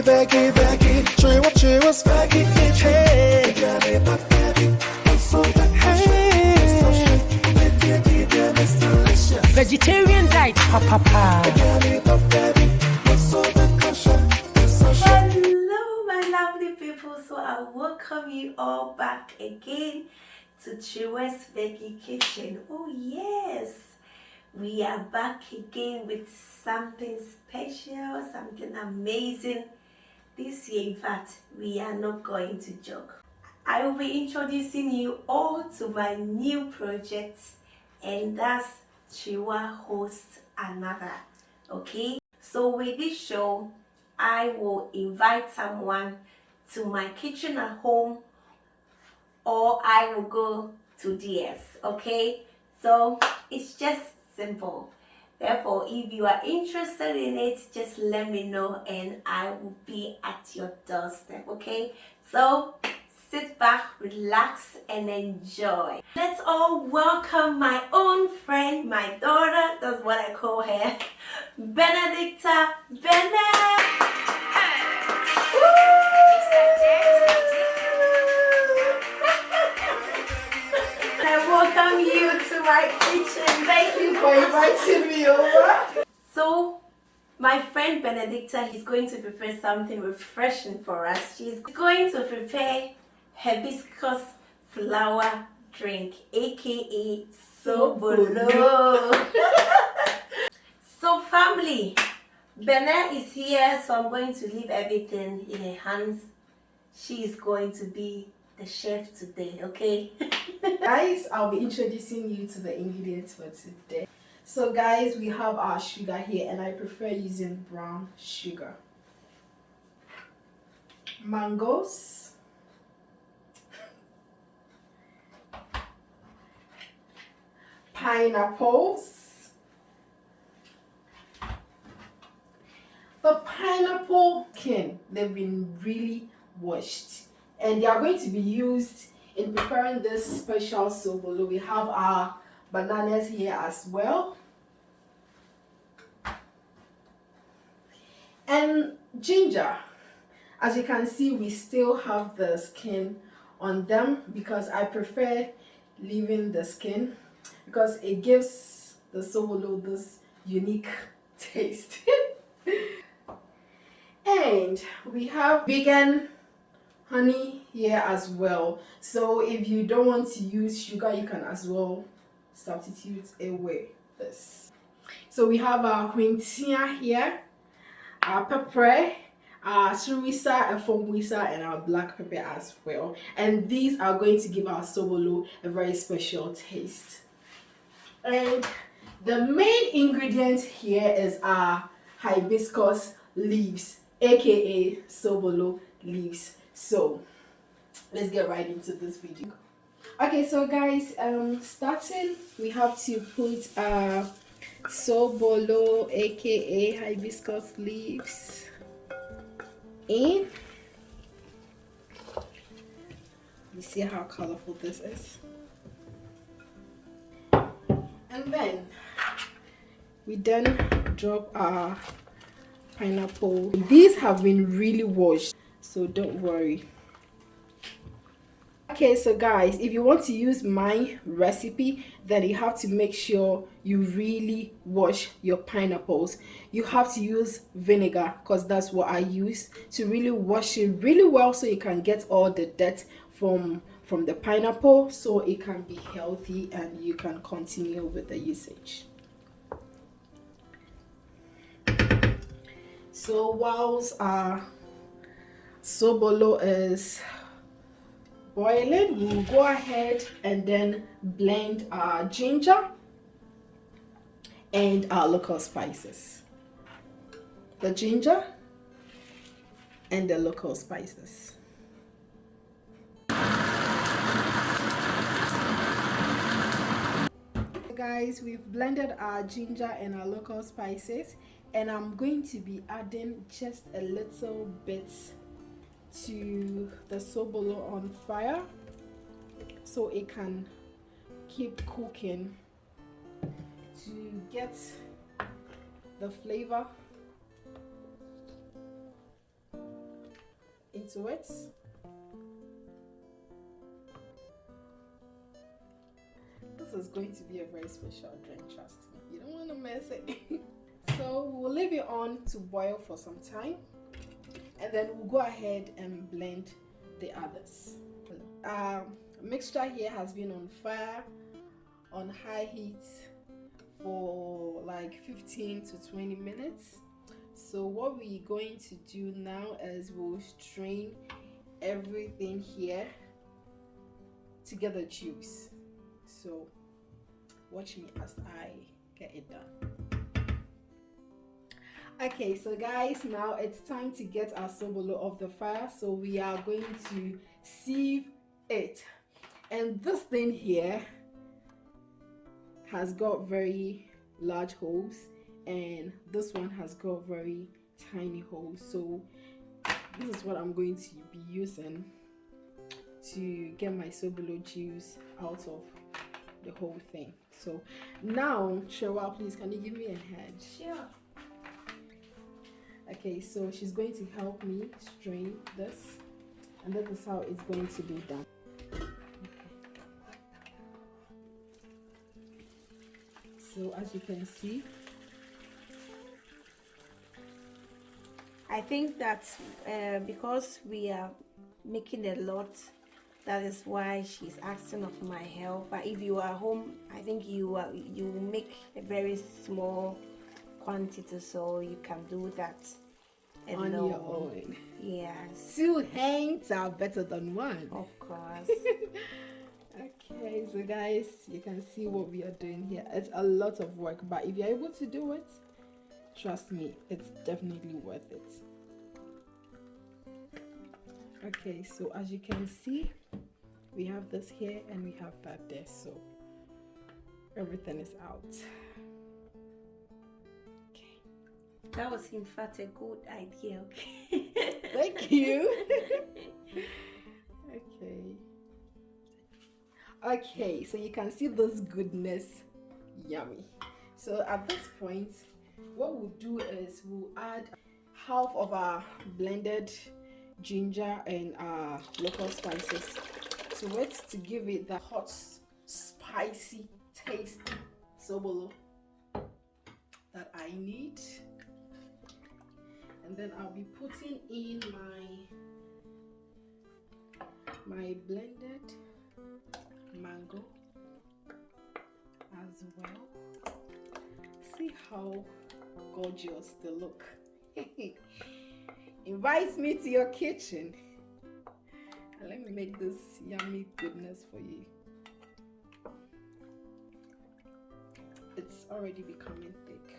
Veggie, Veggie, Kyerewaa, Veggie kitchen. Vegetarian diet, papa. Hello, my lovely people. So I welcome you all back again to Kyerewaa's Veggie Kitchen. Oh yes, we are back again with something special, something amazing. This year, in fact, we are not going to joke. I will be introducing you all to my new project, and that's Kyerewaa Hosts Another. Okay, so with this show, I will invite someone to my kitchen at home, or I will go to DS. Okay, so it's just simple. Therefore, if you are interested in it, just let me know and I will be at your doorstep. Okay, so sit back, relax and enjoy. Let's all welcome my own friend, my daughter, that's what I call her, Benedicta. I welcome you to my kitchen. Thank you for inviting me over. So, my friend Benedicta is going to prepare something refreshing for us. She's going to prepare Hibiscus Flower drink, aka Sobolo. So family, Bene is here, so I'm going to leave everything in her hands. She is going to be the chef today, okay? Guys, I'll be introducing you to the ingredients for today. So guys, we have our sugar here and I prefer using brown sugar. Mangoes, pineapples. The pineapple skin, they've been really washed and they are going to be used in preparing this special sobolo. We have our bananas here as well, and ginger. As you can see, we still have the skin on them because I prefer leaving the skin because it gives the sobolo this unique taste. And we have vegan honey here as well, so if you don't want to use sugar, you can as well substitute away this. So we have our huintia here, our pepper, our suwisa and fomwisa, and our black pepper as well, and these are going to give our sobolo a very special taste. And the main ingredient here is our hibiscus leaves, aka sobolo leaves. So let's get right into this video. Okay, so guys, starting, we have to put sobolo, aka hibiscus leaves, in. You see how colorful this is, and then we then drop our pineapple. These have been really washed, so don't worry. Okay, so guys, if you want to use my recipe, then you have to make sure you really wash your pineapples. You have to use vinegar because that's what I use, to really wash it really well so you can get all the dirt from the pineapple, so it can be healthy and you can continue with the usage. So whilst our sobolo is boiling, we'll go ahead and then blend our ginger and our local spices. The ginger and the local spices. Guys, we've blended our ginger and our local spices, and I'm going to be adding just a little bit to the sobolo on fire so it can keep cooking to get the flavor into it. This is going to be a very special drink, trust me. You don't want to miss it. So we'll leave it on to boil for some time, and then we'll go ahead and blend the others. Mixture here has been on fire on high heat for like 15 to 20 minutes. So what we're going to do now is we'll strain everything here to get the juice. So watch me as I get it done. Okay, so guys, now it's time to get our sobolo off the fire. So we are going to sieve it, and this thing here has got very large holes, and this one has got very tiny holes. So this is what I'm going to be using to get my sobolo juice out of the whole thing. So now, Kyerewaa, please, can you give me a hand? Sure. Okay, so she's going to help me strain this, and this is how it's going to be done. Okay. So as you can see, I think that because we are making a lot, that is why she's asking of my help. But if you are home, I think you make a very small quantity, so you can do that on alone. your own. Yes, 2 hands are better than 1. of course. Okay, so guys, you can see what we are doing here. It's a lot of work, but if you're able to do it, trust me, it's definitely worth it. Okay, so as you can see, we have this here and we have that there, so everything is out. Okay. That was in fact a good idea. Okay. Thank you. Okay. Okay, so you can see this goodness. Yummy. So at this point, what we'll do is we'll add half of our blended ginger and our local spices to it to give it the hot, spicy, tasty sobolo that I need. And then I'll be putting in my blended mango as well. See how gorgeous they look. Invite me to your kitchen and let me make this yummy goodness for you. It's already becoming thick.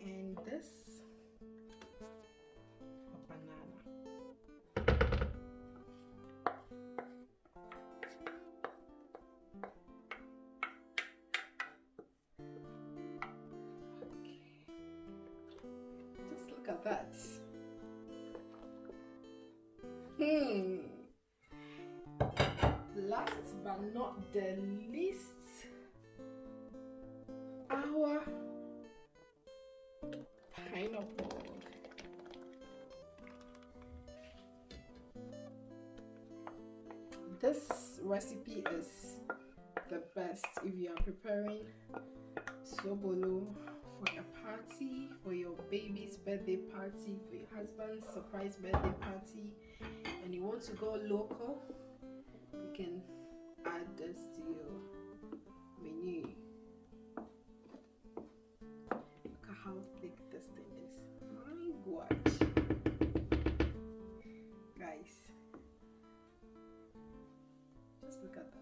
And this a banana. Just look at that. Last but not the least, our pineapple. This recipe is the best if you are preparing sobolo for a party, for your baby's birthday party, for your husband's surprise birthday party, and you want to go local. You can add this to your menu. Look at how thick this thing is. My God. Guys, just look at that.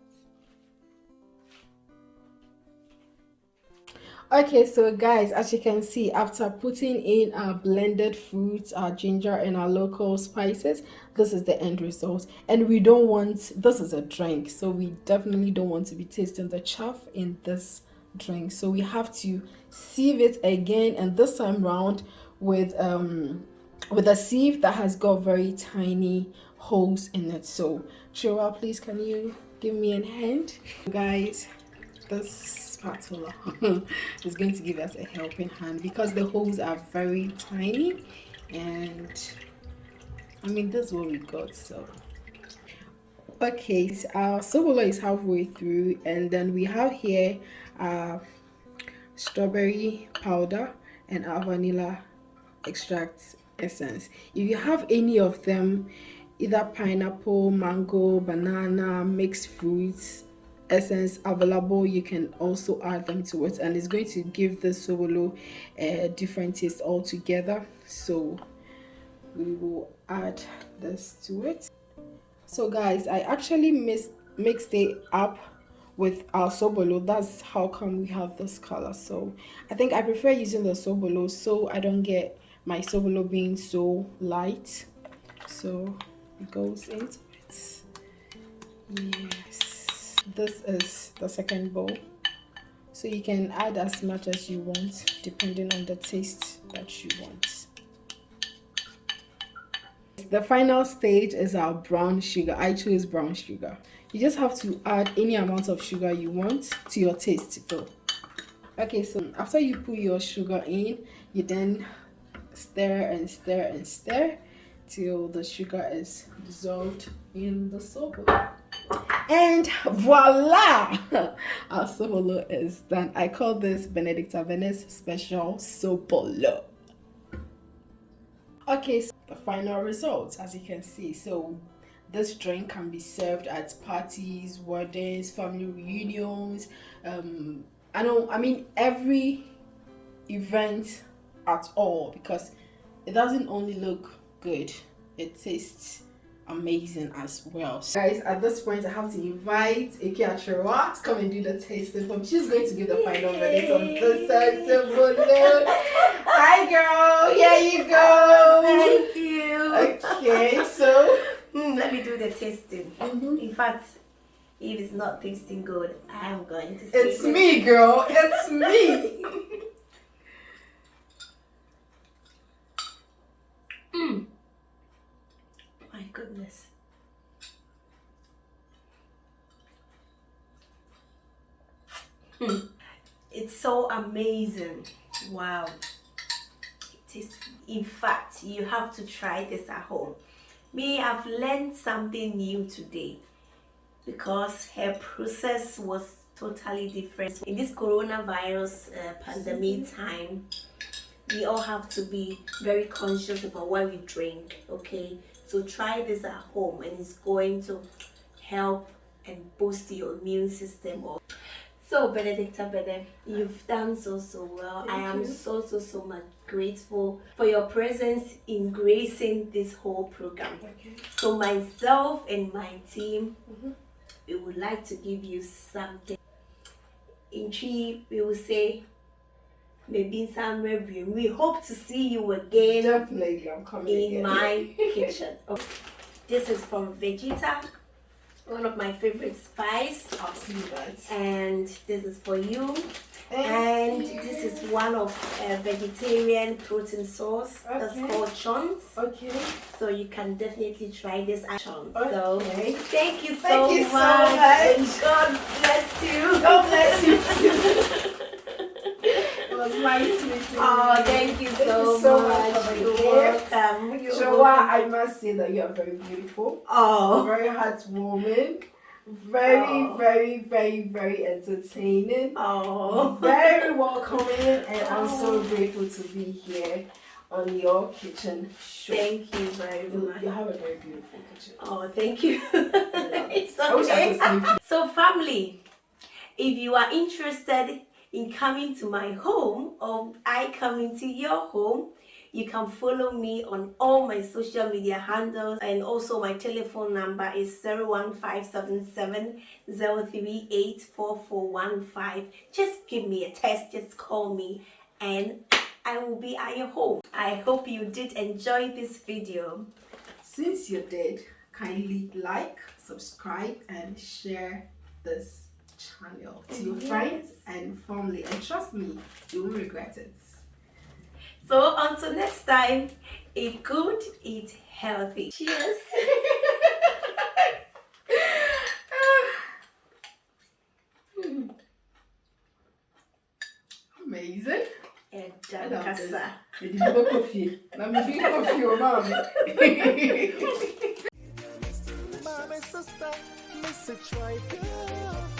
Okay, so guys, as you can see, after putting in our blended fruits, our ginger and our local spices, this is the end result. And we don't want, this is a drink, so we definitely don't want to be tasting the chaff in this drink. So we have to sieve it again, and this time round with a sieve that has got very tiny holes in it. So Kyerewaa, please, can you give me a hand? Guys, this spatula is going to give us a helping hand because the holes are very tiny, and I mean, this is what we got, so. Okay, so our sobolo is halfway through, and then we have here strawberry powder and our vanilla extract essence. If you have any of them, either pineapple, mango, banana, mixed fruits essence available, you can also add them to it, and it's going to give the sobolo a different taste altogether. So we will add this to it. So guys, I actually mixed it up with our sobolo. That's how come we have this color. So I think I prefer using the sobolo so I don't get my sobolo being so light. So it goes into it. Yes, this is the second bowl, so you can add as much as you want depending on the taste that you want. The final stage is our brown sugar. I choose brown sugar. You just have to add any amount of sugar you want to your taste though. Okay, so after you put your sugar in, you then stir and stir and stir till the sugar is dissolved in the sobolo. And voila! Our sobolo is done. I call this Benedicta Venice special sobolo. Okay, so the final results, as you can see. So this drink can be served at parties, weddings, family reunions, I mean every event at all, because it doesn't only look good, it tastes amazing as well. So guys, at this point I have to invite Kyerewaa to come and do the tasting for me. She's going to give the final verdict on this sobolo. Hi girl, here you go. Thank you. Okay, so let me do the tasting. In fact, if it's not tasting good, I'm going to say it's me, girl. It's me. My goodness. It's so amazing. Wow. It is. In fact, you have to try this at home. Me, I've learned something new today because her process was totally different. In this coronavirus pandemic time, we all have to be very conscious about what we drink, okay? So try this at home and it's going to help and boost your immune system. So Benedicta Bede, you've done so well. I am so much grateful for your presence in gracing this whole program. Okay. So myself and my team, we would like to give you something. In Chi, we will say, maybe some review. We hope to see you again. Definitely, I'm coming in my kitchen. Okay. This is from Vegeta, one of my favorite spice. I'll see that. And this is for you. And this is one of vegetarian protein sauce that's called chons. Okay. So you can definitely try this at chons. Okay. So thank you so much. And God bless you. God bless you too. It was nice meeting you. Oh, thank you so much. You're welcome. Kyerewaa, I must say that you are very beautiful. Oh. Very heartwarming. Very entertaining. Oh. Very welcoming, and I'm so grateful to be here on your kitchen show. Thank you very much. You have a very beautiful kitchen. Oh, thank you. It's okay. So family, if you are interested in coming to my home or I come into your home, you can follow me on all my social media handles, and also my telephone number is 01577 0384415. Just give me a text, just call me and I will be at your home. I hope you did enjoy this video. Since you did, kindly like, subscribe and share this channel to your friends and family, and trust me, you won't regret it. So until next time, eat good, eat healthy. Cheers. Amazing. Dankasa. Did you go coffee? Now me drink coffee, oh mommy. Mommy, sister, miss it, try girl.